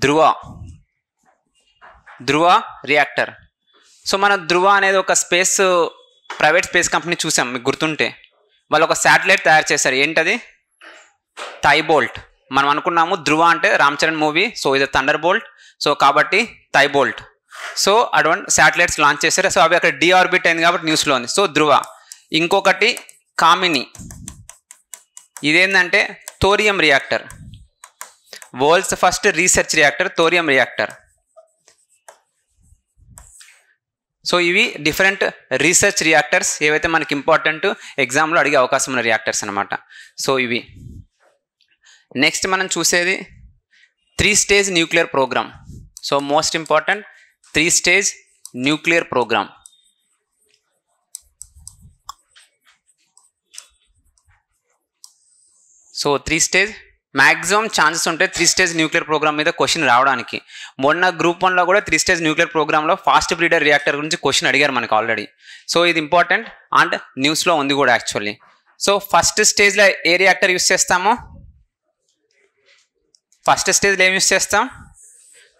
ధృవ reactor. So మన ధృవ అనేది ఒక ప్రైవేట్ స్పేస్ కంపెనీ చూసాం, మీకు గుర్తుంటే వాళ్ళు ఒక శాటిలైట్ తయారు చేశారు. ఏంటది? థైబోల్ట్. మనం అనుకున్నాము ధృవ అంటే రామ్ చరణ్ మూవీ, సో ఇది థండర్ బోల్ట్, సో కాబట్టి థైబోల్ట్. సో అటువంటి శాటిలైట్స్ లాంచ్ చేశారు. సో అవి అక్కడ డిఆర్బిట్ అయింది కాబట్టి న్యూస్లో ఉంది. సో ధృవ. ఇంకొకటి కామిని, ఇదేంటంటే thorium reactor, world's first research reactor thorium reactor. So ఇవి డిఫరెంట్ రీసెర్చ్ రియాక్టర్స్ ఏవైతే మనకి ఇంపార్టెంట్ ఎగ్జామ్లో అడిగే అవకాశం ఉన్న రియాక్టర్స్ అనమాట. సో ఇవి. నెక్స్ట్ మనం చూసేది 3 stage nuclear programme. So most important 3 stage nuclear programme. So 3 stage maximum chances ఉంటాయి 3 స్టేజ్ న్యూక్లియర్ ప్రోగ్రామ్ మీద క్వశ్చన్ రావడానికి. మొన్న గ్రూప్ 1లో కూడా 3 స్టేజ్ న్యూక్లియర్ ప్రోగ్రామ్లో ఫాస్ట్ బ్రీడర్ రియాక్టర్ గురించి క్వశ్చన్ అడిగారు మనకి ఆల్రెడీ. సో ఇది ఇంపార్టెంట్ అండ్ న్యూస్లో ఉంది కూడా యాక్చువల్లీ. సో ఫస్ట్ స్టేజ్లో ఏ రియాక్టర్ యూస్ చేస్తామో, ఫస్ట్ స్టేజ్లో ఏం యూస్ చేస్తాం?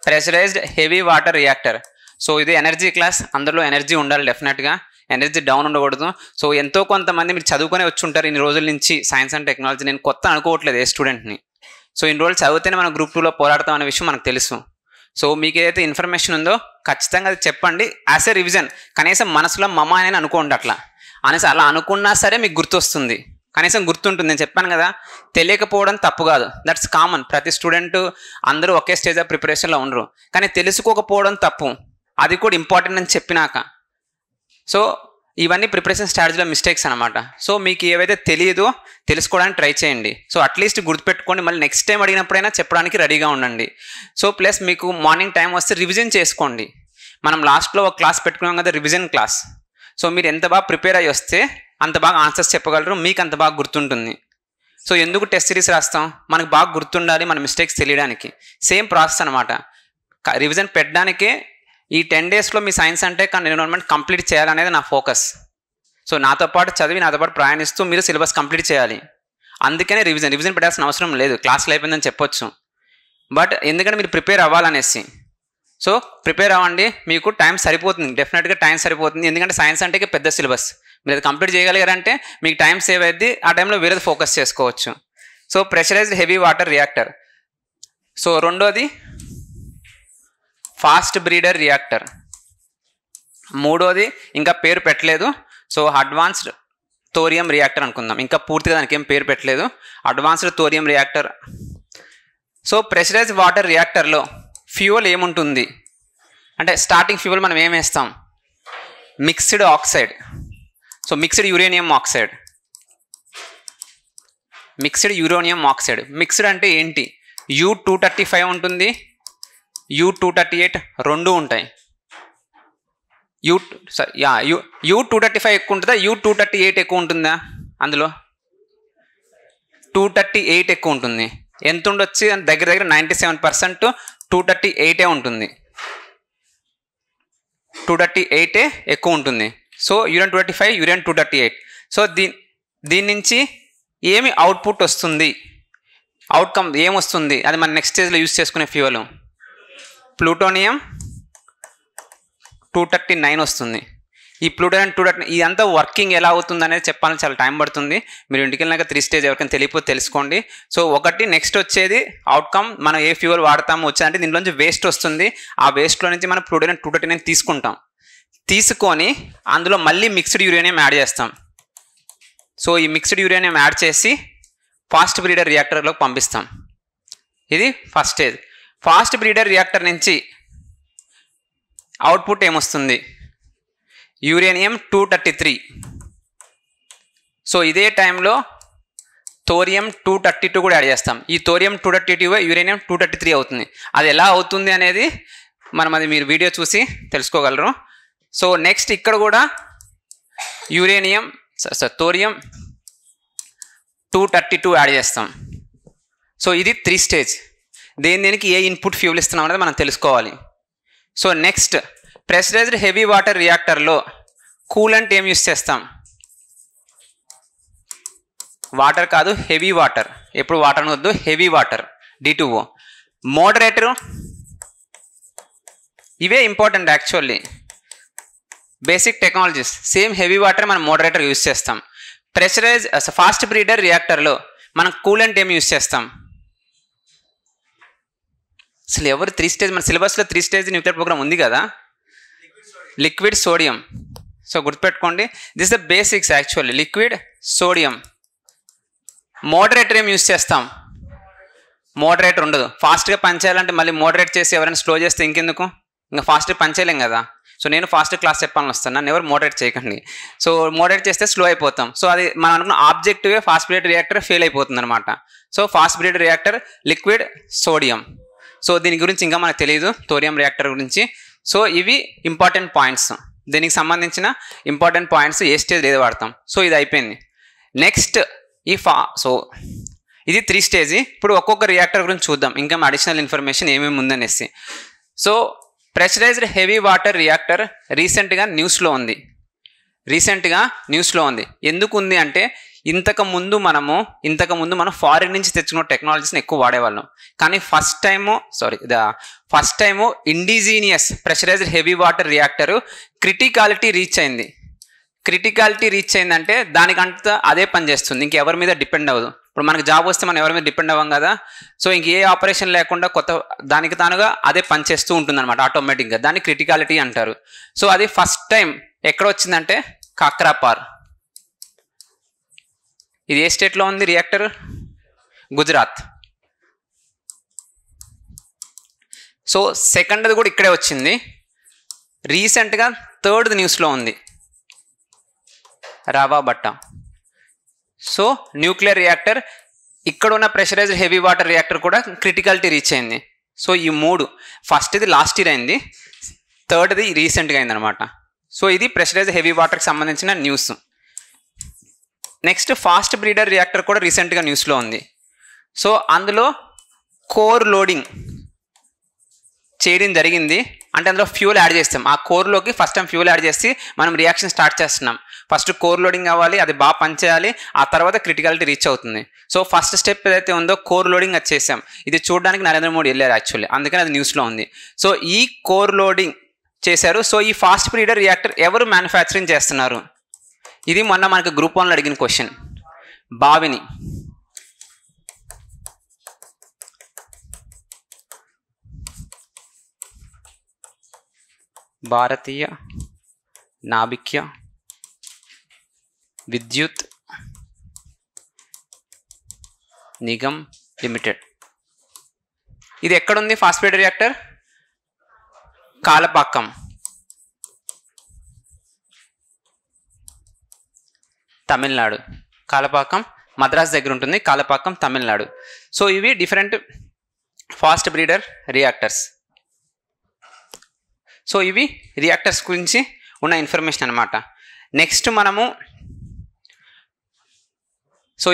Pressurised heavy water reactor. So ఇది ఎనర్జీ క్లాస్, అందులో ఎనర్జీ ఉండాలి డెఫినెట్గా, ఎనర్జీ డౌన్ ఉండకూడదు. సో ఎంతో కొంతమంది మీరు చదువుకునే వచ్చి ఉంటారు ఇన్ని రోజుల నుంచి సైన్స్ అండ్ టెక్నాలజీ. నేను కొత్త అనుకోవట్లేదు ఏ స్టూడెంట్ని. సో ఇన్ని రోజులు చదివితేనే మనం గ్రూప్ 2లో పోరాడతాం అనే విషయం మనకు తెలుసు. సో మీకు ఏదైతే ఇన్ఫర్మేషన్ ఉందో ఖచ్చితంగా అది చెప్పండి యాజ్ ఏ రివిజన్. కనీసం మనసులో మమ అని అనుకోండి, అట్లా అనేసి అలా అనుకున్నా సరే మీకు గుర్తొస్తుంది, కనీసం గుర్తుంటుంది. నేను చెప్పాను కదా, తెలియకపోవడం తప్పు కాదు, దట్స్ కామన్. ప్రతి స్టూడెంట్ అందరూ ఒకే స్టేజ్ ఆఫ్ ప్రిపరేషన్లో ఉండరు, కానీ తెలుసుకోకపోవడం తప్పు, అది కూడా ఇంపార్టెంట్ అని చెప్పినాక. సో ఇవన్నీ ప్రిపరేషన్ స్ట్రాటజీలో మిస్టేక్స్ అనమాట. సో మీకు ఏవైతే తెలియదో తెలుసుకోవడానికి ట్రై చేయండి. సో అట్లీస్ట్ గుర్తుపెట్టుకోండి, మళ్ళీ నెక్స్ట్ టైం అడిగినప్పుడైనా చెప్పడానికి రెడీగా ఉండండి. సో ప్లస్ మీకు మార్నింగ్ టైం వస్తే రివిజన్ చేసుకోండి. మనం లాస్ట్లో ఒక క్లాస్ పెట్టుకున్నాం కదా, రివిజన్ క్లాస్. సో మీరు ఎంత బాగా ప్రిపేర్ అయ్యి వస్తే అంత బాగా ఆన్సర్స్ చెప్పగలరు, మీకు అంత బాగా గుర్తుంటుంది. సో ఎందుకు టెస్ట్ సిరీస్ రాస్తాం? మనకు బాగా గుర్తుండాలి, మన మిస్టేక్స్ తెలియడానికి. సేమ్ ప్రాసెస్ అనమాట. రివిజన్ పెట్టడానికే ఈ 10 డేస్లో మీ సైన్స్ అంటే ఎన్విరాన్మెంట్ కంప్లీట్ చేయాలనేది నా ఫోకస్. సో నాతో పాటు చదివి నాతో పాటు ప్రయాణిస్తూ మీరు సిలబస్ కంప్లీట్ చేయాలి. అందుకనే రివిజన్ పెట్టాల్సిన అవసరం లేదు, క్లాస్లో అయిపోయిందని చెప్పొచ్చు. బట్ ఎందుకంటే మీరు ప్రిపేర్ అవ్వాలనేసి. సో ప్రిపేర్ అవ్వండి, మీకు టైం సరిపోతుంది, డెఫినెట్గా టైం సరిపోతుంది. ఎందుకంటే సైన్స్ అంటే పెద్ద సిలబస్, మీరు అది కంప్లీట్ చేయగలిగారంటే మీకు టైం సేవ్ అయ్యింది, ఆ టైంలో వేరేది ఫోకస్ చేసుకోవచ్చు. So pressurised heavy water reactor. So రెండోది ఫాస్ట్ బ్రీడర్ రియాక్టర్. మూడోది ఇంకా పేరు పెట్టలేదు, సో అడ్వాన్స్డ్ థోరియం రియాక్టర్ అనుకుందాం. ఇంకా పూర్తిగా దానికి ఏం పేరు పెట్టలేదు, advanced thorium reactor. So pressurised water రియాక్టర్లో ఫ్యూయల్ ఏముంటుంది అంటే, స్టార్టింగ్ ఫ్యూయల్ మనం ఏం వేస్తాం? Mixed oxide. So mixed uranium oxide. Mixed uranium oxide. Mixed అంటే ఏంటి? U-235 ఉంటుంది, U-238 రెండు ఉంటాయి. U-235 ఎక్కువ ఉంటుందా, U-238 ఎక్కువ ఉంటుందా? అందులో 238 ఎక్కువ ఉంటుంది. ఎంత ఉండొచ్చు? దగ్గర 97% 238 ఉంటుంది. 238 ఎక్కువ ఉంటుంది. So U-235, U-238. సో దీని నుంచి ఏమి అవుట్పుట్ వస్తుంది, అవుట్కమ్ ఏమొస్తుంది, అది మన నెక్స్ట్ స్టేజ్లో యూజ్ చేసుకునే ఫ్యూయల్ ప్లూటోనియం 239 వస్తుంది. ఈ ప్లూటోనియం 239 ఇదంతా వర్కింగ్ ఎలా అవుతుంది అనేది చెప్పాలని చాలా టైం పడుతుంది. మీరు ఇంటికి వెళ్ళినాక 3 స్టేజ్ ఎవరికైనా తెలియకపోతే తెలుసుకోండి. సో ఒకటి నెక్స్ట్ వచ్చేది అవుట్కమ్, మనం ఏ ఫ్యూయల్ వాడతామో వచ్చేదంటే దీంట్లోంచి వేస్ట్ వస్తుంది. ఆ వేస్ట్లో నుంచి మనం ప్లూటోనియం 239 తీసుకుంటాం. తీసుకొని అందులో మళ్ళీ మిక్స్డ్ యురేనియం యాడ్ చేస్తాం. సో ఈ మిక్స్డ్ యురేనియం యాడ్ చేసి ఫాస్ట్ బ్రీడర్ రియాక్టర్లోకి పంపిస్తాం. ఇది first stage. Fast breeder reactor నుంచి అవుట్పుట్ ఏమొస్తుంది? యురేనియం 233. సో ఇదే టైంలో థోరియం 232 కూడా యాడ్ చేస్తాం. ఈ థోరియం 232 యురేనియం 233 అవుతుంది. అది ఎలా అవుతుంది అనేది అది మీరు వీడియో చూసి తెలుసుకోగలరు. సో నెక్స్ట్ ఇక్కడ కూడా థోరియం 232 యాడ్ చేస్తాం. సో ఇది 3 స్టేజ్. దేనికి ఏ ఇన్పుట్ ఫ్యూల్ ఇస్తున్నాం అనేది మనం తెలుసుకోవాలి. So next pressurised heavy water రియాక్టర్లో కూలెంట్ ఏం యూస్ చేస్తాం? వాటర్ కాదు, హెవీ వాటర్. ఎప్పుడు వాటర్ అనొద్దు, హెవీ వాటర్ D2O. మోడరేటర్ ఇవే important actually. Basic technologies. Same heavy water మనం మోడరేటర్ యూస్ చేస్తాం. ప్రెషరైజ్ ఫాస్ట్ బ్రీడర్ రియాక్టర్లో మనం కూలెంట్ ఏం యూస్ చేస్తాం? అసలు ఎవరు 3 స్టేజ్, మన సిలబస్లో 3 స్టేజ్ న్యూక్లియర్ ప్రోగ్రామ్ ఉంది కదా, లిక్విడ్ సోడియం. సో గుర్తుపెట్టుకోండి, this the basics actually. Liquid sodium. Moderator ఏం యూస్ చేస్తాం? మోడరేటర్ ఉండదు. ఫాస్ట్గా పనిచేయాలంటే మళ్ళీ మోడరేట్ చేసి ఎవరైనా స్లో చేస్తే ఇంకెందుకు, ఇంకా ఫాస్ట్గా పనిచేయలేం కదా. సో నేను ఫాస్ట్ క్లాస్ చెప్పాలని వస్తాను, నన్ను ఎవరు మోడరేట్ చేయకండి. సో మోడరేట్ చేస్తే స్లో అయిపోతాం. సో అది మనం అనుకున్న ఆబ్జెక్టివే ఫాస్ట్ బ్రీడర్ రియాక్టర్ ఫెయిల్ అయిపోతుంది అనమాట. So fast breeder reactor liquid sodium. So దీని గురించి ఇంకా మనకు తెలియదు, థోరియం రియాక్టర్ గురించి. సో ఇవి ఇంపార్టెంట్ పాయింట్స్, దీనికి సంబంధించిన ఇంపార్టెంట్ పాయింట్స్ ఏ స్టేజ్ ఏది వాడతాం. సో ఇది అయిపోయింది. నెక్స్ట్ సో ఇది 3 స్టేజ్. ఇప్పుడు ఒక్కొక్క రియాక్టర్ గురించి చూద్దాం, ఇంకా అడిషనల్ ఇన్ఫర్మేషన్ ఏమేమి ఉందనేసి. So pressurised heavy water reactor రీసెంట్గా న్యూస్లో ఉంది. ఎందుకు ఉంది అంటే ఇంతకు ముందు మనం ఫారిన్ నుంచి తెచ్చుకున్న టెక్నాలజీస్ని ఎక్కువ వాడేవాళ్ళం. కానీ first time indigenous pressurised heavy water reactor criticality reach అయిందంటే దానికంతా అదే పని చేస్తుంది, ఇంకెవరి మీద డిపెండ్ అవ్వదు. ఇప్పుడు మనకు జాబ్ వస్తే మనం ఎవరి మీద డిపెండ్ అవ్వం కదా. సో ఇంక ఏ ఆపరేషన్ లేకుండా దానికి తానుగా అదే పని చేస్తూ ఉంటుంది అనమాట ఆటోమేటిక్గా. దాన్ని క్రిటికాలిటీ అంటారు. సో అది ఫస్ట్ టైం ఎక్కడ వచ్చిందంటే కాక్రాపార్. ఇది ఏ స్టేట్లో ఉంది రియాక్టర్? గుజరాత్. సో సెకండ్ది కూడా ఇక్కడే వచ్చింది. రీసెంట్గా థర్డ్ న్యూస్లో ఉంది రావాబట్ట. సో న్యూక్లియర్ రియాక్టర్, ఇక్కడ ఉన్న ప్రెషరైజ్డ్ హెవీ వాటర్ రియాక్టర్ కూడా క్రిటికాలిటీ రీచ్ అయింది. సో ఈ 3, ఫస్ట్ది లాస్ట్ ఇయర్ అయింది, థర్డ్ది రీసెంట్గా అయింది అనమాట. సో ఇది ప్రెషరైజ్డ్ హెవీ వాటర్కి సంబంధించిన news. Next fast breeder reactor కూడా రీసెంట్గా న్యూస్లో ఉంది. సో అందులో కోర్ లోడింగ్ చేయడం జరిగింది. అంటే అందులో ఫ్యూల్ యాడ్ చేస్తాం. ఆ కోర్లోకి ఫస్ట్ టైం ఫ్యూల్ యాడ్ చేసి మనం రియాక్షన్ స్టార్ట్ చేస్తున్నాం. ఫస్ట్ కోర్ లోడింగ్ అవ్వాలి, అది బాగా పనిచేయాలి, ఆ తర్వాత క్రిటికాలిటీ రీచ్ అవుతుంది. సో ఫస్ట్ స్టెప్ ఏదైతే ఉందో కోర్ లోడింగ్ అది చేసాం. ఇది చూడడానికి నరేంద్ర మోడీ వెళ్ళారు యాక్చువల్లీ, అందుకని అది న్యూస్లో ఉంది. సో ఈ కోర్ లోడింగ్ చేశారు. సో ఈ ఫాస్ట్ బ్రీడర్ రియాక్టర్ ఎవరు మ్యానుఫ్యాక్చరింగ్ చేస్తున్నారు? ఇది మొన్న మనకు గ్రూప్ 1లో అడిగిన క్వశ్చన్. బావిని. భారతీయ నాభిక్య విద్యుత్ నిగమ్ లిమిటెడ్. ఇది ఎక్కడుంది fast breeder reactor? Kalpakkam, Tamil Nadu. Kalpakkam Madras దగ్గర ఉంటుంది, కాలపాకం తమిళనాడు. సో ఇవి different fast breeder reactors. So ఇవి రియాక్టర్స్ గురించి ఉన్న ఇన్ఫర్మేషన్ అనమాట. నెక్స్ట్ మనము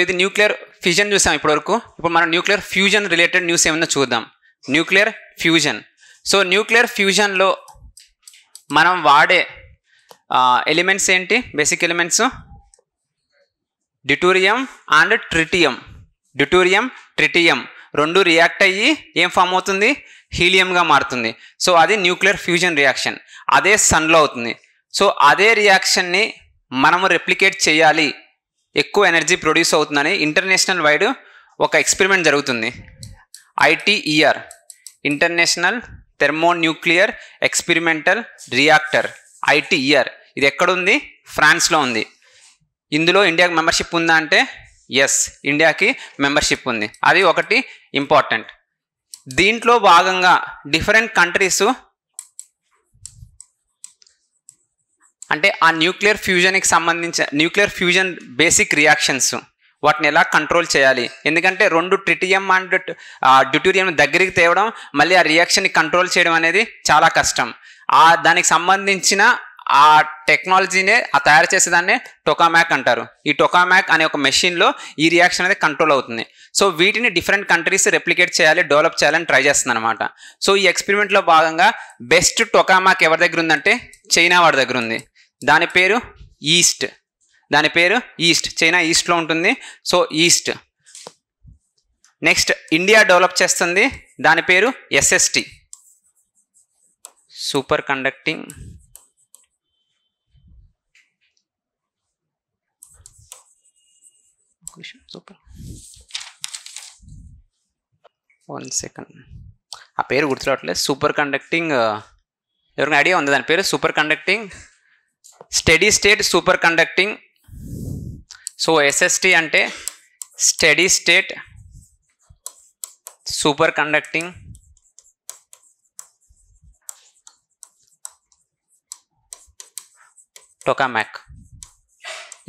ఇది న్యూక్లియర్ ఫ్యూజన్ చూసాం ఇప్పటివరకు. ఇప్పుడు మనం న్యూక్లియర్ ఫ్యూజన్ రిలేటెడ్ న్యూస్ ఏమన్నా చూద్దాం. Nuclear fusion. సో న్యూక్లియర్ ఫ్యూజన్లో మనం వాడే ఎలిమెంట్స్ ఏంటి? Basic elements deuterium and tritium. Tritium రెండు రియాక్ట్ అయ్యి ఏం ఫామ్ అవుతుంది? హీలియంగా మారుతుంది. సో అది న్యూక్లియర్ ఫ్యూజన్ రియాక్షన్. అదే సన్లో అవుతుంది. సో అదే రియాక్షన్ని మనము రెప్లికేట్ చేయాలి, ఎక్కువ ఎనర్జీ ప్రొడ్యూస్ అవుతుందని ఇంటర్నేషనల్ వైడ్ ఒక ఎక్స్పెరిమెంట్ జరుగుతుంది. ITER, international thermonuclear experimental reactor, ITER. ఇది ఎక్కడుంది? ఫ్రాన్స్లో ఉంది. ఇందులో ఇండియాకి మెంబర్షిప్ ఉందా అంటే ఎస్, ఇండియాకి మెంబర్షిప్ ఉంది. అది ఒకటి ఇంపార్టెంట్. దీంట్లో భాగంగా డిఫరెంట్ కంట్రీస్ అంటే ఆ న్యూక్లియర్ ఫ్యూజన్కి సంబంధించిన న్యూక్లియర్ ఫ్యూజన్ బేసిక్ రియాక్షన్స్ వాటిని ఎలా కంట్రోల్ చేయాలి. ఎందుకంటే రెండు ట్రిటియం అండ్ డ్యూటేరియం దగ్గరికి తేవడం, మళ్ళీ ఆ రియాక్షన్ని కంట్రోల్ చేయడం అనేది చాలా కష్టం. దానికి సంబంధించిన ఆ టెక్నాలజీనే తయారు చేసేదాన్నే టొకామాక్ అంటారు. ఈ టొకామాక్ అనే ఒక మెషిన్లో ఈ రియాక్షన్ అనేది కంట్రోల్ అవుతుంది. సో వీటిని డిఫరెంట్ కంట్రీస్ రెప్లికేట్ చేయాలి, డెవలప్ చేయాలని ట్రై చేస్తుంది అనమాట. సో ఈ ఎక్స్పెరిమెంట్లో భాగంగా బెస్ట్ టొకామాక్ ఎవరి దగ్గర ఉందంటే చైనా వాడి దగ్గర ఉంది. దాని పేరు ఈస్ట్. చైనా ఈస్ట్లో ఉంటుంది. So east. Next India develop చేస్తుంది, దాని పేరు SST. Super conducting super 1 second ఆ పేరు గుర్తురావట్లేదు. సూపర్ కండక్టింగ్ ఎవరికైనా ఐడియా ఉంది దాని పేరు? Super conducting steady state super conducting. So S S T అంటే steady state super conducting tokamak.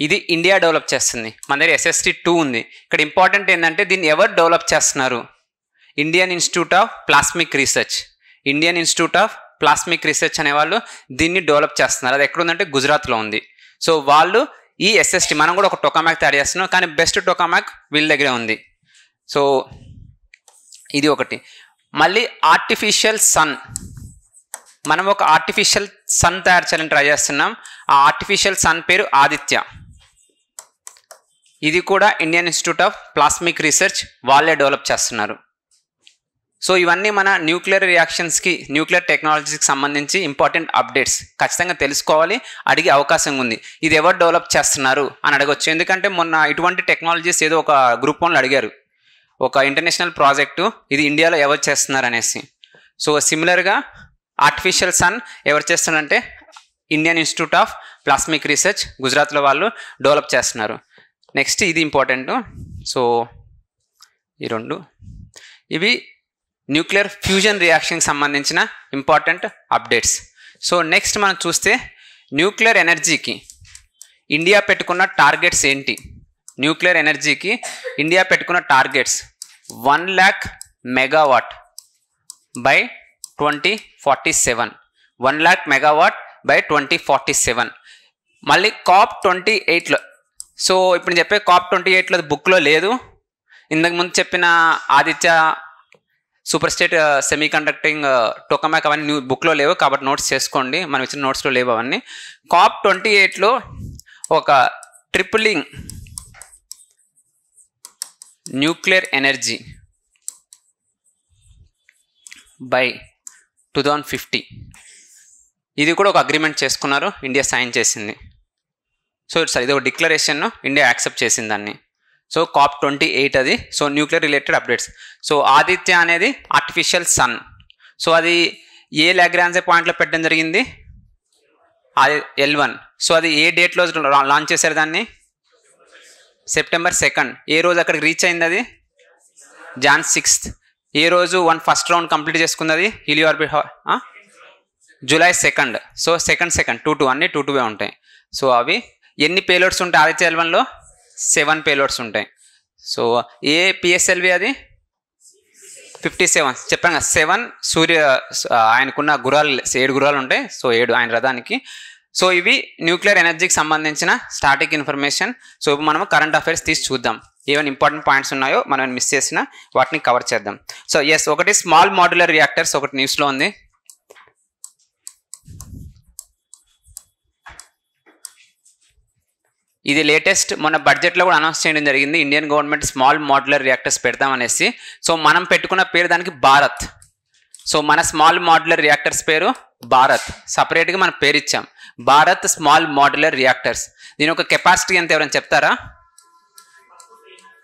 ఇది ఇండియా డెవలప్ చేస్తుంది. మన దగ్గర SST 2 ఉంది. ఇక్కడ ఇంపార్టెంట్ ఏంటంటే దీన్ని ఎవరు డెవలప్ చేస్తున్నారు? Indian institute of plasmic research. Indian institute of plasmic research అనేవాళ్ళు దీన్ని డెవలప్ చేస్తున్నారు. అది ఎక్కడ ఉందంటే గుజరాత్లో ఉంది. సో వాళ్ళు ఈ SST మనం కూడా ఒక టోకామాక్ తయారు చేస్తున్నాం, కానీ బెస్ట్ టోకామాక్ వీళ్ళ దగ్గరే ఉంది. సో ఇది ఒకటి. మళ్ళీ ఆర్టిఫిషియల్ సన్, మనం ఒక ఆర్టిఫిషియల్ సన్ తయారు చేయాలని ట్రై చేస్తున్నాం. ఆ ఆర్టిఫిషియల్ సన్ పేరు ఆదిత్య. ఇది కూడా Indian institute of plasmic research వాళ్ళే డెవలప్ చేస్తున్నారు. సో ఇవన్నీ మన న్యూక్లియర్ రియాక్షన్స్కి, న్యూక్లియర్ టెక్నాలజీకి సంబంధించి ఇంపార్టెంట్ అప్డేట్స్. ఖచ్చితంగా తెలుసుకోవాలి, అడిగే అవకాశం ఉంది. ఇది ఎవరు డెవలప్ చేస్తున్నారు అని అడగొచ్చు. ఎందుకంటే మొన్న ఇటువంటి టెక్నాలజీస్ ఏదో ఒక గ్రూప్ 1లో అడిగారు, ఒక ఇంటర్నేషనల్ ప్రాజెక్టు ఇది ఇండియాలో ఎవరు చేస్తున్నారు అనేసి. సో సిమిలర్గా ఆర్టిఫిషియల్ సన్ ఎవరు చేస్తున్నారంటే Indian institute of plasmic research గుజరాత్లో వాళ్ళు డెవలప్ చేస్తున్నారు. నెక్స్ట్ ఇది ఇంపార్టెంట్. సో ఈ రెండు ఇవి న్యూక్లియర్ ఫ్యూజన్ రియాక్షన్కి సంబంధించిన ఇంపార్టెంట్ అప్డేట్స్. సో నెక్స్ట్ మనం చూస్తే న్యూక్లియర్ ఎనర్జీకి ఇండియా పెట్టుకున్న టార్గెట్స్ ఏంటి? న్యూక్లియర్ ఎనర్జీకి ఇండియా పెట్టుకున్న targets 1 lakh megawatt by 2047. 1 lakh megawatt by 2047. మళ్ళీ COP28లో, సో ఇప్పుడు చెప్పే COP28లో బుక్లో లేదు. ఇంతకుముందు చెప్పిన Aditya super state semi conducting టోకామాక్ అవన్నీ బుక్లో లేవు, కాబట్టి నోట్స్ చేసుకోండి. మనం ఇచ్చిన నోట్స్లో లేవు అవన్నీ. COP28లో ఒక ట్రిపులింగ్ న్యూక్లియర్ ఎనర్జీ బై 2050 ఇది కూడా ఒక అగ్రిమెంట్ చేసుకున్నారు, ఇండియా సైన్ చేసింది. సో ఇది ఒక డిక్లరేషన్, ఇండియా యాక్సెప్ట్ చేసింది దాన్ని. సో COP28 అది. So nuclear related updates. So Aditya అనేది ఆర్టిఫిషియల్ సన్. సో అది ఏ లాగ్రాంజ్ పాయింట్లో పెట్టడం జరిగింది? అది L1. సో అది ఏ డేట్లో లాంచ్ చేశారు దాన్ని? September 2nd. ఏ రోజు అక్కడికి రీచ్ అయింది అది? Jan 6th. ఏ రోజు ఫస్ట్ రౌండ్ కంప్లీట్ చేసుకుంది అది? Helio orbit July 2nd. So second 2 అన్నీ 2 ఉంటాయి. సో అవి ఎన్ని పేలోడ్స్ ఉంటాయి ఆదిత్య L1లో? 7 పేలోడ్స్ ఉంటాయి. సో ఏ PSLV అది? 57. చెప్పాను కదా, 7 సూర్య ఆయనకున్న గుర్రాలు 7 గుర్రాలు ఉంటాయి. సో 7 ఆయన రథానికి. సో ఇవి న్యూక్లియర్ ఎనర్జీకి సంబంధించిన స్టాటిక్ ఇన్ఫర్మేషన్. సో ఇప్పుడు మనం కరెంట్ అఫైర్స్ తీసి చూద్దాం. ఏమైనా ఇంపార్టెంట్ పాయింట్స్ ఉన్నాయో మనం మిస్ చేసినా వాటిని కవర్ చేద్దాం. సో ఒకటి స్మాల్ మాడ్యులర్ రియాక్టర్స్ ఒకటి న్యూస్లో ఉంది. ఇది లేటెస్ట్, మొన్న బడ్జెట్లో కూడా అనౌన్స్ చేయడం జరిగింది. Indian government small modular reactors పెడతామనేసి. సో మనం పెట్టుకున్న పేరు దానికి భారత్. సో మన స్మాల్ మాడ్యులర్ రియాక్టర్స్ పేరు భారత్. సపరేట్గా మనం పేరు ఇచ్చాం, భారత్ స్మాల్ మాడ్యులర్ రియాక్టర్స్. దీని ఒక కెపాసిటీ ఎంత ఎవరైనా చెప్తారా?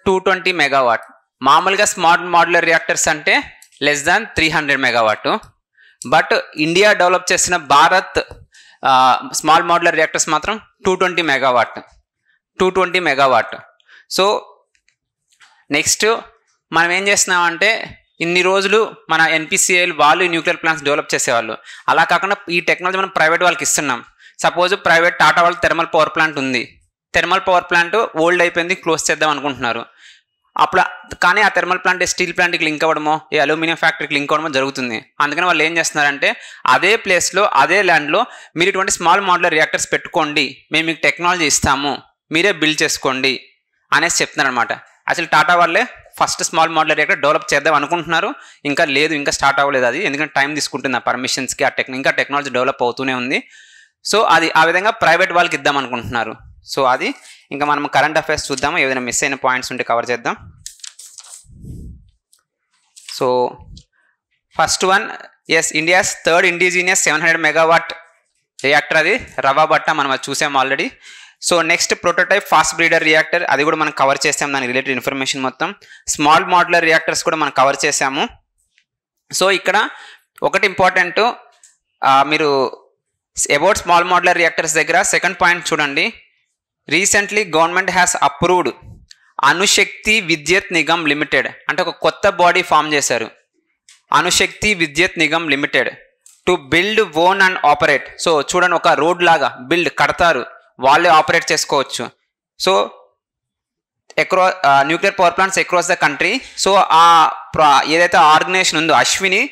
220 మెగావాట్. మామూలుగా స్మాల్ మాడ్యులర్ రియాక్టర్స్ అంటే less than 300 megawatt. But India develop చేసిన భారత్ స్మాల్ మాడ్యులర్ రియాక్టర్స్ మాత్రం 220 మెగావాట్. 220 మెగావాట్. సో నెక్స్ట్ మనం ఏం చేస్తున్నామంటే ఇన్ని రోజులు మన NPCIL వాళ్ళు న్యూక్లియర్ ప్లాంట్స్ డెవలప్ చేసేవాళ్ళు. అలా కాకుండా ఈ టెక్నాలజీ మనం ప్రైవేట్ వాళ్ళకి ఇస్తున్నాం. సపోజ్ ప్రైవేట్ టాటా వాళ్ళు థెర్మల్ పవర్ ప్లాంట్ ఉంది. థెర్మల్ పవర్ ప్లాంట్ ఓల్డ్ అయిపోయింది, క్లోజ్ చేద్దాం అనుకుంటున్నారు. అప్పుడు కానీ ఆ థెర్మల్ ప్లాంట్ స్టీల్ ప్లాంట్కి లింక్ అవ్వడమో, ఏ అల్యూమినియం ఫ్యాక్టరీకి లింక్ అవ్వడమో జరుగుతుంది. అందుకని వాళ్ళు ఏం చేస్తున్నారంటే అదే ప్లేస్లో అదే ల్యాండ్లో మీరు ఇటువంటి స్మాల్ మాడ్యులర్ రియాక్టర్స్ పెట్టుకోండి, మేము మీకు టెక్నాలజీ ఇస్తాము, మీరే బిల్డ్ చేసుకోండి అనేసి చెప్తున్నారు అనమాట. అసలు టాటా వాళ్ళే first small modular reactor develop చేద్దాం అనుకుంటున్నారు. ఇంకా లేదు, ఇంకా స్టార్ట్ అవ్వలేదు అది, ఎందుకంటే టైం తీసుకుంటుంది ఆ పర్మిషన్స్కి. ఇంకా టెక్నాలజీ డెవలప్ అవుతూనే ఉంది. సో అది ఆ విధంగా ప్రైవేట్ వాళ్ళకి ఇద్దాం అనుకుంటున్నారు. సో అది ఇంకా మనం కరెంట్ అఫైర్స్ చూద్దాము, ఏదైనా మిస్ అయిన పాయింట్స్ ఉంటే కవర్ చేద్దాం. So first one, yes, India's third indigenous 700 megawatt reactor, అది రవా బట్ట, మనం అది చూసాం already. So next prototype fast breeder reactor, అది కూడా మనం కవర్ చేసాం, దానికి రిలేటెడ్ ఇన్ఫర్మేషన్ మొత్తం. స్మాల్ మాడ్యులర్ రియాక్టర్స్ కూడా మనం కవర్ చేసాము. సో ఇక్కడ ఒకటి ఇంపార్టెంట్, మీరు అబౌట్ స్మాల్ మాడ్యులర్ రియాక్టర్స్ దగ్గర సెకండ్ పాయింట్ చూడండి. Recently government has approved Anushakti Vidyut Nigam limited, అంటే ఒక కొత్త బాడీ ఫామ్ చేశారు, అణుశక్తి Vidyut Nigam limited, to build, own and operate. So చూడండి, ఒక రోడ్ లాగా బిల్డ్ కడతారు, వాళ్ళే ఆపరేట్ చేసుకోవచ్చు. So nuclear power plants across the country. So ఏదైతే ఆర్గనైజేషన్ ఉందో Ashwini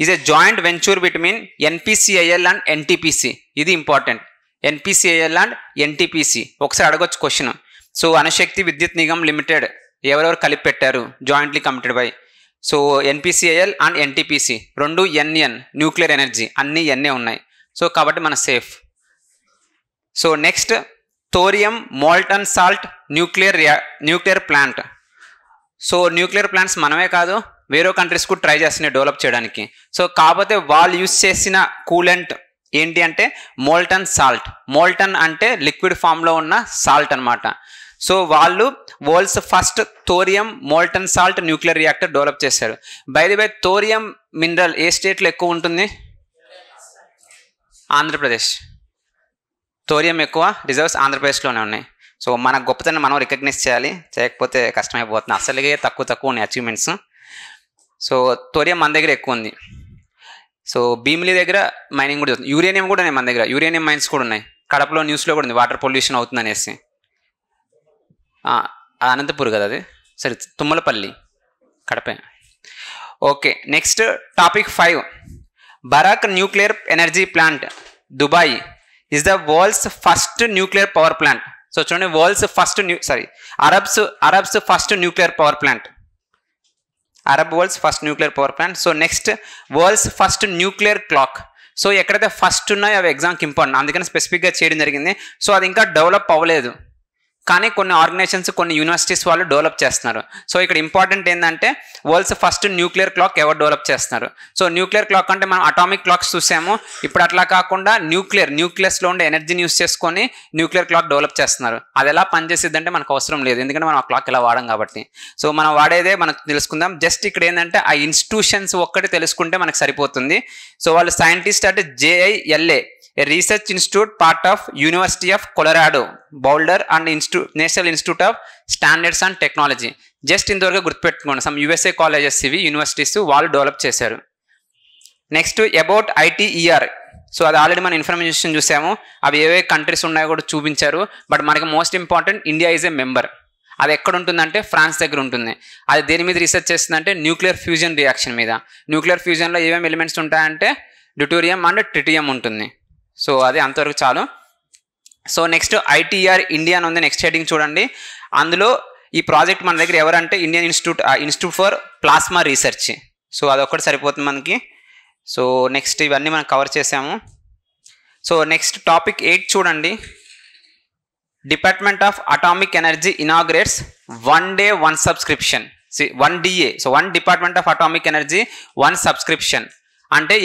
is a joint venture between NPCIL and NTPC. ఇది ఇంపార్టెంట్, ఎన్పిసిఐఎల్ అండ్ ఎన్టీపీసీ. ఒకసారి అడగొచ్చు question. So అణుశక్తి Vidyut Nigam limited ఎవరెవరు కలిపి పెట్టారు, jointly committed by. So NPCIL and NTPC రెండు NN, nuclear energy, అన్నీ ఎన్ఏ ఉన్నాయి. సో కాబట్టి మన safe. So next thorium molten salt nuclear plant. So nuclear plants మనమే కాదు, వేరే కంట్రీస్ కూడా ట్రై చేస్తున్నాయి డెవలప్ చేయడానికి. సో కాకపోతే వాళ్ళు యూజ్ చేసిన కూలెంట్ ఏంటి అంటే మోల్టన్ సాల్ట్. మోల్టన్ అంటే లిక్విడ్ ఫామ్లో ఉన్న సాల్ట్ అనమాట. సో వాళ్ళు world's first thorium molten salt nuclear reactor develop చేశారు. By the way thorium mineral ఏ స్టేట్లో ఎక్కువ ఉంటుంది? ఆంధ్రప్రదేశ్. థోరియం ఎక్కువ రిజర్వ్స్ ఆంధ్రప్రదేశ్లోనే ఉన్నాయి. సో మన గొప్పతనం మనం రికగ్నైజ్ చేయాలి, చేయకపోతే కష్టమైపోతుంది. అసలుగే తక్కువ ఉన్నాయి అచీవ్మెంట్స్. సో థోరియం మన దగ్గర ఎక్కువ ఉంది. సో భీమిలి దగ్గర మైనింగ్ కూడా జరుగుతుంది. యురేనియం కూడా ఉన్నాయి మన దగ్గర, యురేనియం మైన్స్ కూడా ఉన్నాయి. కడపలో న్యూస్లో కూడా ఉంది, వాటర్ పొల్యూషన్ అవుతుంది అనేసి. అనంతపూర్ కదా అది, సరే Tummalapalle, Kadapa. Okay, next topic 5. Barakah nuclear energy plant Dubai is the world's first nuclear power plant. So చూడండి, world's first Arabs first nuclear power plant, Arab world's first nuclear power plant. So next world's first nuclear clock. So ఎక్కడైతే first ఉన్నాయో అవి ఎగ్జామ్కి important, అందుకని స్పెసిఫిక్గా చేయడం జరిగింది. So అది ఇంకా డెవలప్ అవ్వలేదు, కానీ కొన్ని ఆర్గనైజేషన్స్, కొన్ని యూనివర్సిటీస్ వాళ్ళు డెవలప్ చేస్తున్నారు. సో ఇక్కడ ఇంపార్టెంట్ ఏంటంటే వరల్డ్స్ ఫస్ట్ న్యూక్లియర్ క్లాక్ ఎవరు డెవలప్ చేస్తున్నారు. సో న్యూక్లియర్ క్లాక్ అంటే మనం అటామిక్ క్లాక్స్ చూసాము, ఇప్పుడు అట్లా కాకుండా న్యూక్లియస్లో ఉండే ఎనర్జీని యూస్ చేసుకొని న్యూక్లియర్ క్లాక్ డెవలప్ చేస్తున్నారు. అది ఎలా పనిచేసిద్ది అంటే మనకు అవసరం లేదు, ఎందుకంటే మనం ఆ క్లాక్ ఇలా వాడం కాబట్టి. సో మనం వాడేదే మనం తెలుసుకుందాం. జస్ట్ ఇక్కడ ఏంటంటే ఆ ఇన్స్టిట్యూషన్స్ ఒక్కటి తెలుసుకుంటే మనకు సరిపోతుంది. సో వాళ్ళు సైంటిస్ట్ అంటే JILA, a research institute part of University of Colorado Boulder and National Institute of Standards and Technology. Just ఇంతవరకు గుర్తుపెట్టుకోండి, సమ్ USA కాలేజెస్ ఇవి, యూనివర్సిటీస్ వాళ్ళు డెవలప్ చేశారు. Next about ITER. సో అది ఆల్రెడీ మనం ఇన్ఫర్మేషన్ చూసాము, అవి ఏవే కంట్రీస్ ఉన్నాయో కూడా చూపించారు. బట్ మనకి most important India is a member. అది ఎక్కడ ఉంటుందంటే ఫ్రాన్స్ దగ్గర ఉంటుంది. అది దేని మీద రీసెర్చ్ చేస్తుందంటే న్యూక్లియర్ ఫ్యూజన్ రియాక్షన్ మీద. న్యూక్లియర్ ఫ్యూజన్లో ఏమేమి ఎలిమెంట్స్ ఉంటాయంటే డ్యూటోరియం అండ్ ట్రిటియం ఉంటుంది. సో అది అంతవరకు చాలు. సో నెక్స్ట్ ITER ఇండియా అని ఉంది, నెక్స్ట్ హెడ్డింగ్ చూడండి. అందులో ఈ ప్రాజెక్ట్ మన దగ్గర ఎవరంటే Indian institute for plasma research. So అదొక్కటి సరిపోతుంది మనకి. సో నెక్స్ట్ ఇవన్నీ మనం కవర్ చేసాము. సో నెక్స్ట్ టాపిక్ 8 చూడండి. Department of atomic energy inaugurates 1 day 1 subscription. 1DA. So 1 department of atomic energy 1 subscription. అంటే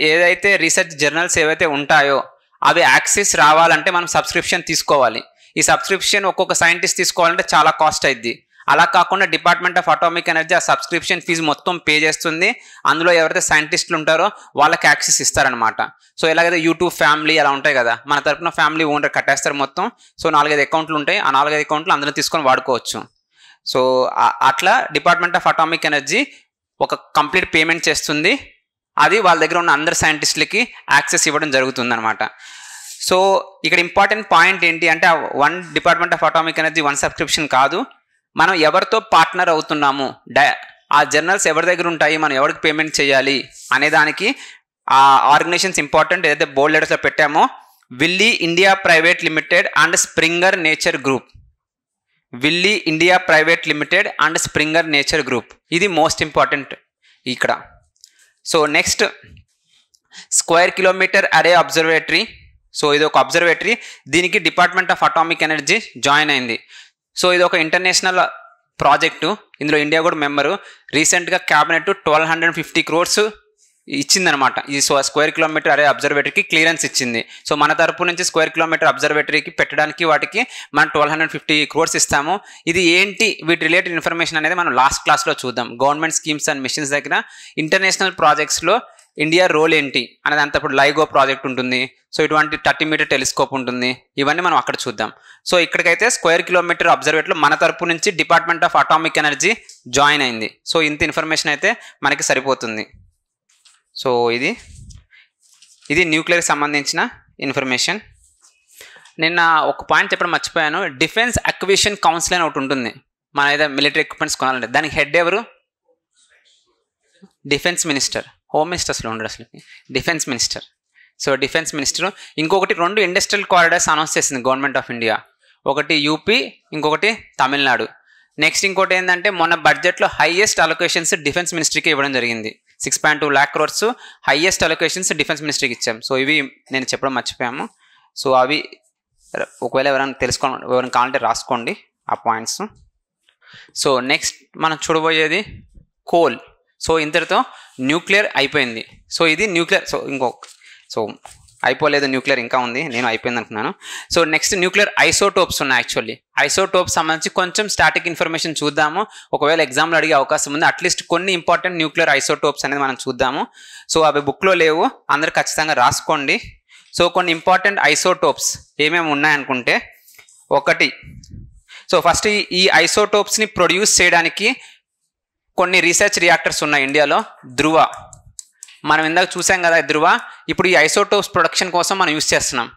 ఏదైతే రీసెర్చ్ జర్నల్స్ ఏవైతే ఉంటాయో అవి యాక్సెస్ రావాలంటే మనం సబ్స్క్రిప్షన్ తీసుకోవాలి. ఈ సబ్స్క్రిప్షన్ ఒక్కొక్క సైంటిస్ట్ తీసుకోవాలంటే చాలా కాస్ట్ అయింది. అలా కాకుండా డిపార్ట్మెంట్ ఆఫ్ అటామిక్ ఎనర్జీ ఆ సబ్స్క్రిప్షన్ ఫీజు మొత్తం పే చేస్తుంది. అందులో ఎవరైతే సైంటిస్టులు ఉంటారో వాళ్ళకి యాక్సెస్ ఇస్తారనమాట. సో ఎలాగైతే యూట్యూబ్ ఫ్యామిలీ అలా ఉంటాయి కదా, మన తరపున ఫ్యామిలీ ఓనర్ కట్టేస్తారు మొత్తం. సో 4-5 అకౌంట్లు ఉంటాయి, ఆ 4-5 అకౌంట్లు అందరూ తీసుకొని వాడుకోవచ్చు. సో అట్లా డిపార్ట్మెంట్ ఆఫ్ అటామిక్ ఎనర్జీ ఒక కంప్లీట్ పేమెంట్ చేస్తుంది. అది వాళ్ళ దగ్గర ఉన్న అందరు సైంటిస్టులకి యాక్సెస్ ఇవ్వడం జరుగుతుంది అనమాట. సో ఇక్కడ ఇంపార్టెంట్ పాయింట్ ఏంటి అంటే 1 department of atomic energy 1 subscription కాదు, మనం ఎవరితో పార్ట్నర్ అవుతున్నాము, ఆ జర్నల్స్ ఎవరి దగ్గర ఉంటాయి, మనం ఎవరికి పేమెంట్ చేయాలి అనే దానికి ఆ ఆర్గనైజేషన్స్ ఇంపార్టెంట్. ఏదైతే బోల్డ్ లెటర్స్లో పెట్టామో Wiley India private limited and Springer Nature group. Wiley India private limited and Springer Nature group, ఇది మోస్ట్ ఇంపార్టెంట్ ఇక్కడ. So next square kilometre array observatory. So ఇది ఒక అబ్జర్వేటరీ, దీనికి department of atomic energy join అయింది. So ఇది ఒక international project, ఇందులో India కూడా మెంబరు. రీసెంట్గా క్యాబినెట్ 1250 crores ఇచ్చిందనమాట. ఈ స్క్వేర్ కిలోమీటర్ అరే అబ్జర్వేటరీకి క్లియరెన్స్ ఇచ్చింది. సో మన తరపు నుంచి స్క్వేర్ కిలోమీటర్ అబ్జర్వేటరీకి పెట్టడానికి వాటికి మనం 1250 crores ఇస్తాము. ఇది ఏంటి, వీటి రిలేటెడ్ ఇన్ఫర్మేషన్ అనేది మనం లాస్ట్ క్లాస్లో చూద్దాం. గవర్నమెంట్ స్కీమ్స్ అండ్ మిషన్స్ దగ్గర ఇంటర్నేషనల్ ప్రాజెక్ట్స్లో ఇండియా రోల్ ఏంటి అనేది అంత. ఇప్పుడు లైగో ప్రాజెక్ట్ ఉంటుంది, సో ఇటువంటి 30 meter టెలిస్కోప్ ఉంటుంది, ఇవన్నీ మనం అక్కడ చూద్దాం. సో ఇక్కడికైతే స్క్వేర్ కిలోమీటర్ అబ్జర్వేటరీలో మన తరపు నుంచి department of atomic energy join అయింది. సో ఇంత ఇన్ఫర్మేషన్ అయితే మనకి సరిపోతుంది. సో ఇది న్యూక్లియర్కి సంబంధించిన ఇన్ఫర్మేషన్. నిన్న ఒక పాయింట్ చెప్పడం మర్చిపోయాను. డిఫెన్స్ అక్విజిషన్ కౌన్సిల్ అని ఒకటి ఉంటుంది. మన ఏదో మిలిటరీ ఎక్విప్మెంట్స్ కొనాలంటే దానికి హెడ్ ఎవరు? Defence minister. హోమ్ మినిస్టర్స్లో ఉండడు అసలు, defence minister. So defence minister. ఇంకొకటి 2 ఇండస్ట్రియల్ కారిడార్స్ అనౌన్స్ చేసింది గవర్నమెంట్ ఆఫ్ ఇండియా. ఒకటి యూపీ, ఇంకొకటి తమిళనాడు. నెక్స్ట్ ఇంకోటి ఏంటంటే మొన్న బడ్జెట్లో హైయెస్ట్ అలొకేషన్స్ డిఫెన్స్ మినిస్ట్రీకి ఇవ్వడం జరిగింది. 6.2 lakh crores highest allocations defence మినిస్ట్రీకి ఇచ్చాం. సో ఇవి నేను చెప్పడం మర్చిపోయాము. సో అవి ఒకవేళ ఎవరైనా ఎవరైనా కావాలంటే రాసుకోండి ఆ పాయింట్స్. సో నెక్స్ట్ మనం చూడబోయేది కోల్. సో ఇంతటితో న్యూక్లియర్ అయిపోయింది. సో ఇది న్యూక్లియర్. సో అయిపోలేదు, న్యూక్లియర్ ఇంకా ఉంది, నేను అయిపోయింది అనుకున్నాను. సో నెక్స్ట్ న్యూక్లియర్ ఐసోటోప్స్ ఉన్నాయి. యాక్చువల్లీ ఐసోటోప్స్ సంబంధించి కొంచెం స్టాటిక్ ఇన్ఫర్మేషన్ చూద్దాము. ఒకవేళ ఎగ్జామ్లో అడిగే అవకాశం ఉంది. అట్లీస్ట్ కొన్ని ఇంపార్టెంట్ న్యూక్లియర్ ఐసోటోప్స్ అనేది మనం చూద్దాము. సో అవి బుక్లో లేవు, అందరు ఖచ్చితంగా రాసుకోండి. సో కొన్ని ఇంపార్టెంట్ ఐసోటోప్స్ ఏమేమి ఉన్నాయనుకుంటే, ఒకటి, సో ఫస్ట్ ఈ ఐసోటోప్స్ని ప్రొడ్యూస్ చేయడానికి కొన్ని రీసెర్చ్ రియాక్టర్స్ ఉన్నాయి ఇండియాలో. ధృవ మనం ఇందాక చూసాం కదా, ధృవ. ఇప్పుడు ఈ ఐసోటోప్స్ ప్రొడక్షన్ కోసం మనం యూస్ చేస్తున్నాం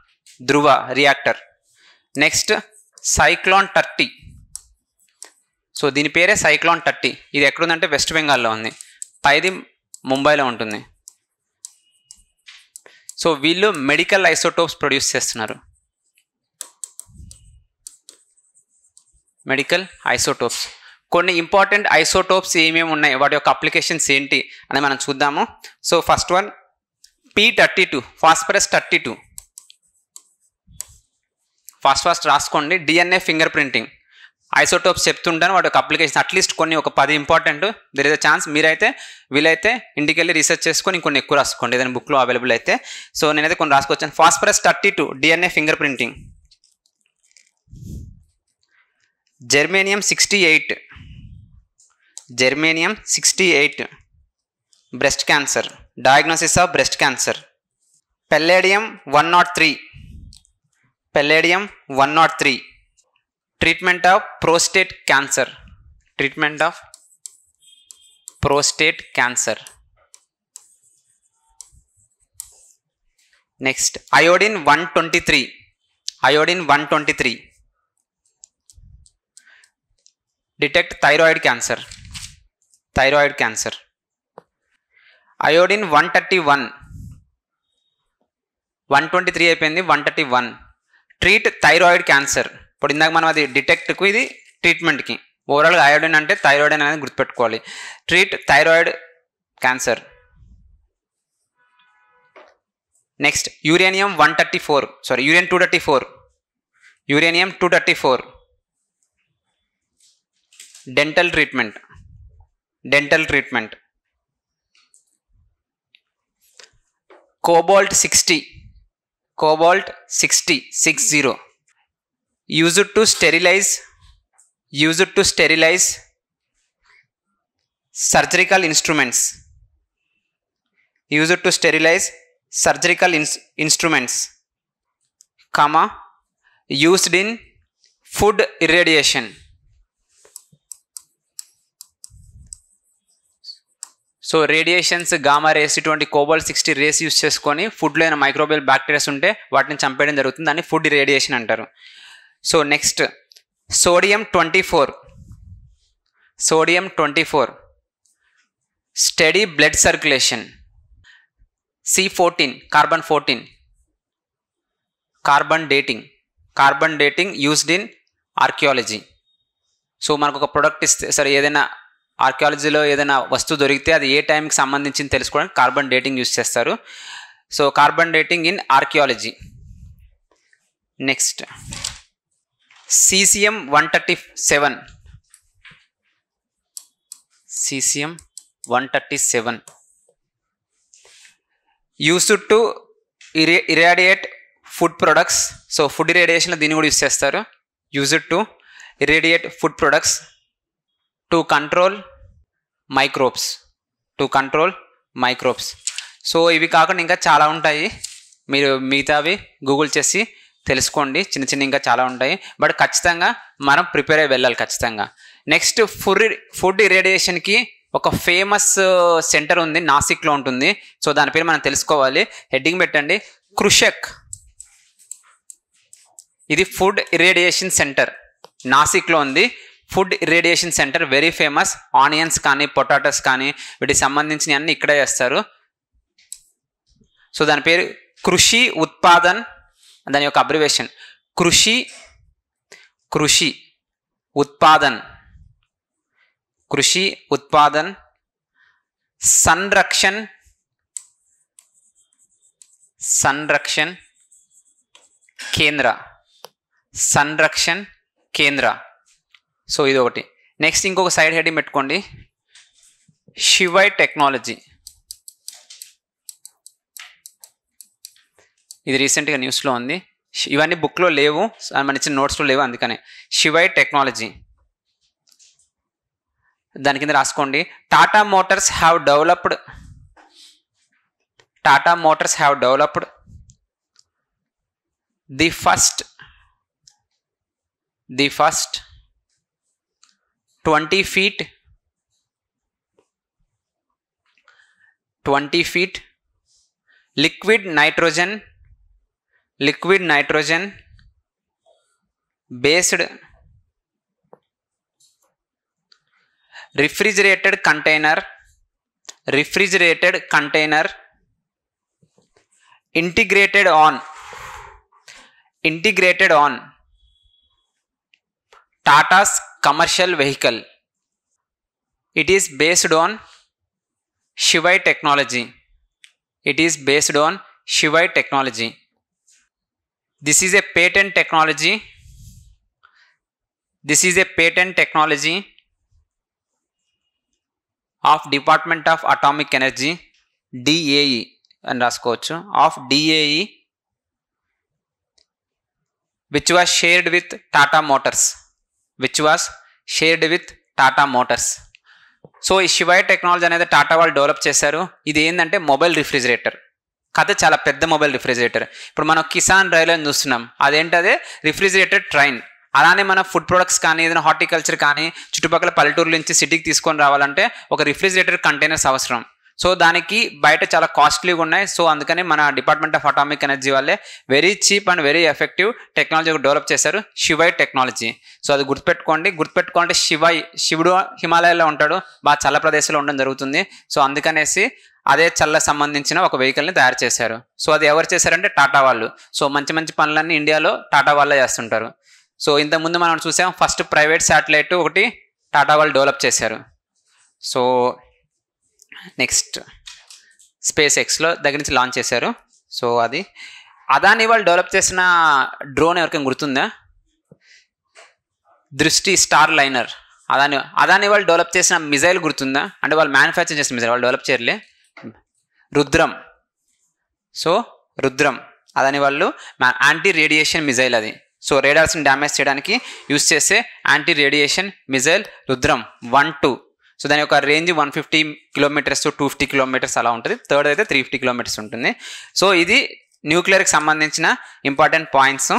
ధృవ రియాక్టర్. Next cyclone 30. సో దీని పేరే సైక్లోన్ 30. ఇది ఎక్కడుందంటే వెస్ట్ బెంగాల్లో ఉంది, పైది ముంబైలో ఉంటుంది. సో వీళ్ళు మెడికల్ ఐసోటోప్స్ ప్రొడ్యూస్ చేస్తున్నారు. Medical isotopes. కొన్ని ఇంపార్టెంట్ ఐసోటోప్స్ ఏమేమి ఉన్నాయి, వాటి యొక్క అప్లికేషన్స్ ఏంటి అని మనం చూద్దాము. So first one P32, phosphorus 32. Fast రాసుకోండి. DNA ఫింగర్ ప్రింటింగ్ ఐసోటోప్స్ చెప్తుంటాను, వాటి యొక్క అప్లికేషన్ అట్లీస్ట్ కొన్ని ఒక 10 important. There is a chance మీరైతే వీలైతే ఇంటికి వెళ్ళి రీసెర్చ్ చేసుకొని కొన్ని ఎక్కువ రాసుకోండి ఏదైనా బుక్లో అవైలబుల్ అయితే. సో నేనైతే కొన్ని రాసుకొచ్చాను. Phosphorus 32 DNA finger printing. Germanium 68, germanium 68 breast cancer, diagnosis of breast cancer. Palladium 103, palladium 103 treatment of prostate cancer, treatment of prostate cancer. Next iodine 123, iodine 123 detect thyroid cancer, thyroid cancer. Iodine 131, 123 అయిపోయింది, 131 treat thyroid cancer. ఇప్పుడు ఇందాక మనం అది డిటెక్ట్కు, ఇది ట్రీట్మెంట్కి. ఓవరాల్గా iodine అంటే thyroid అనేది గుర్తుపెట్టుకోవాలి. Treat thyroid cancer. Next uranium 134, uranium 234, uranium 234 dental treatment, dental treatment. Cobalt 60, cobalt 60 used to sterilize, used to sterilize surgical instruments, used to sterilize surgical instruments, comma used in food irradiation. So radiations, gamma rays, ఇటువంటి cobalt 60 race use చేసుకొని ఫుడ్లో ఏమైనా microbial bacterias ఉంటే వాటిని చంపేయడం జరుగుతుంది. దాన్ని food radiation అంటారు. So next sodium 24, sodium 24 study blood circulation. C14 carbon 14 carbon dating, carbon dating used in archaeology. So మనకు ఒక ప్రొడక్ట్ ఇస్తే, ఏదైనా ఆర్కియాలజీలో ఏదైనా వస్తువు దొరికితే అది ఏ టైంకి సంబంధించింది తెలుసుకోవడానికి కార్బన్ డేటింగ్ యూస్ చేస్తారు. So carbon dating in archaeology. Next cesium 137, cesium 137 used to irradiate food products. So food ఇరేడియేషన్లో దీన్ని కూడా యూస్ చేస్తారు. Used to irradiate food products to control microbes. So ఇవి కాకుండా ఇంకా చాలా ఉంటాయి, మీరు మిగతావి గూగుల్ చేసి తెలుసుకోండి. చిన్న ఇంకా చాలా ఉంటాయి, బట్ ఖచ్చితంగా మనం ప్రిపేర్ అయ్యి వెళ్ళాలి ఖచ్చితంగా. నెక్స్ట్ ఫుడ్ ఇరేడియేషన్కి ఒక ఫేమస్ సెంటర్ ఉంది, నాసిక్లో ఉంటుంది. సో దాని పేరు మనం తెలుసుకోవాలి. హెడ్డింగ్ పెట్టండి, క్రుషక్. ఇది ఫుడ్ ఇరేడియేషన్ సెంటర్, నాసిక్లో ఉంది. Food irradiation centre very famous. Onions కానీ పొటాటోస్ కానీ వీటికి సంబంధించిన అన్ని ఇక్కడే చేస్తారు. సో దాని పేరు కృషి ఉత్పాదన్, దాని యొక్క అబ్రివేషన్ కృషి ఉత్పాదన్ సంరక్షణ్ కేంద్ర. సో ఇది ఒకటి. నెక్స్ట్ ఇంకొక సైడ్ హెడ్డింగ్ పెట్టుకోండి, శివై టెక్నాలజీ. ఇది రీసెంట్గా న్యూస్లో ఉంది. ఇవన్నీ బుక్లో లేవు, మన ఇచ్చిన నోట్స్లో లేవు, అందుకనే శివై టెక్నాలజీ. దాని కింద రాసుకోండి, Tata Motors have developed the first 20 feet liquid nitrogen based refrigerated container integrated on Tata's commercial vehicle. It is based on Shivai technology. This is a patent technology of Department of Atomic Energy, DAE అని రాసుకోవచ్చు, of DAE, which was shared with Tata Motors. So ఈ శివై technology అనేది టాటా వాళ్ళు develop చేశారు. ఇది ఏంటంటే mobile refrigerator. కథ చాలా పెద్ద మొబైల్ రిఫ్రిజిరేటర్. ఇప్పుడు మనం కిసాన్ రైలు అని చూస్తున్నాం, అదేంటదే రిఫ్రిజిరేటెడ్ ట్రైన్. అలానే మన ఫుడ్ ప్రొడక్ట్స్ కానీ ఏదైనా హార్టికల్చర్ కానీ చుట్టుపక్కల పల్లెటూరు నుంచి సిటీకి తీసుకొని రావాలంటే ఒక రిఫ్రిజిరేటర్ కంటైనర్స్ అవసరం. సో దానికి బయట చాలా కాస్ట్లీగా ఉన్నాయి. సో అందుకని మన డిపార్ట్మెంట్ ఆఫ్ అటామిక్ ఎనర్జీ వాళ్ళే very cheap and very effective technology develop చేశారు, శివై టెక్నాలజీ. సో అది గుర్తుపెట్టుకోండి. శివుడు హిమాలయాల్లో ఉంటాడు, బాగా చల్ల ప్రదేశంలో ఉండడం జరుగుతుంది. సో అందుకనేసి అదే చల్ల సంబంధించిన ఒక వెహికల్ని తయారు చేశారు. సో అది ఎవరు చేశారంటే టాటా వాళ్ళు. సో మంచి పనులన్నీ ఇండియాలో టాటా వాళ్ళే చేస్తుంటారు. సో ఇంతకుముందు మనం చూసాం, ఫస్ట్ ప్రైవేట్ శాటిలైట్ ఒకటి టాటా వాళ్ళు డెవలప్ చేశారు. సో నెక్స్ట్ స్పేస్ ఎక్స్లో దగ్గర నుంచి లాంచ్ చేశారు. సో అది అదాని వాళ్ళు డెవలప్ చేసిన డ్రోన్ ఎవరికైనా గుర్తుందా? దృష్టి స్టార్ లైనర్. అదాని వాళ్ళు డెవలప్ చేసిన మిజైల్ గుర్తుందా? అంటే వాళ్ళు మ్యానుఫ్యాక్చర్ చేసిన మిజైల్, వాళ్ళు డెవలప్ చేయలే. రుద్రం. సో రుద్రం అదాని వాళ్ళు యాంటీ రేడియేషన్ మిజైల్ అది. సో రేడార్స్ని డ్యామేజ్ చేయడానికి యూస్ చేసే anti radiation missile Rudram 1-2. So దాని యొక్క రేంజ్ 150 కిలోమీటర్స్ టు 250 కిలోమీటర్స్ అలా ఉంటుంది. థర్డ్ అయితే 350 కిలోమీటర్స్ ఉంటుంది. సో ఇది న్యూక్లియర్కి సంబంధించిన ఇంపార్టెంట్ పాయింట్స్.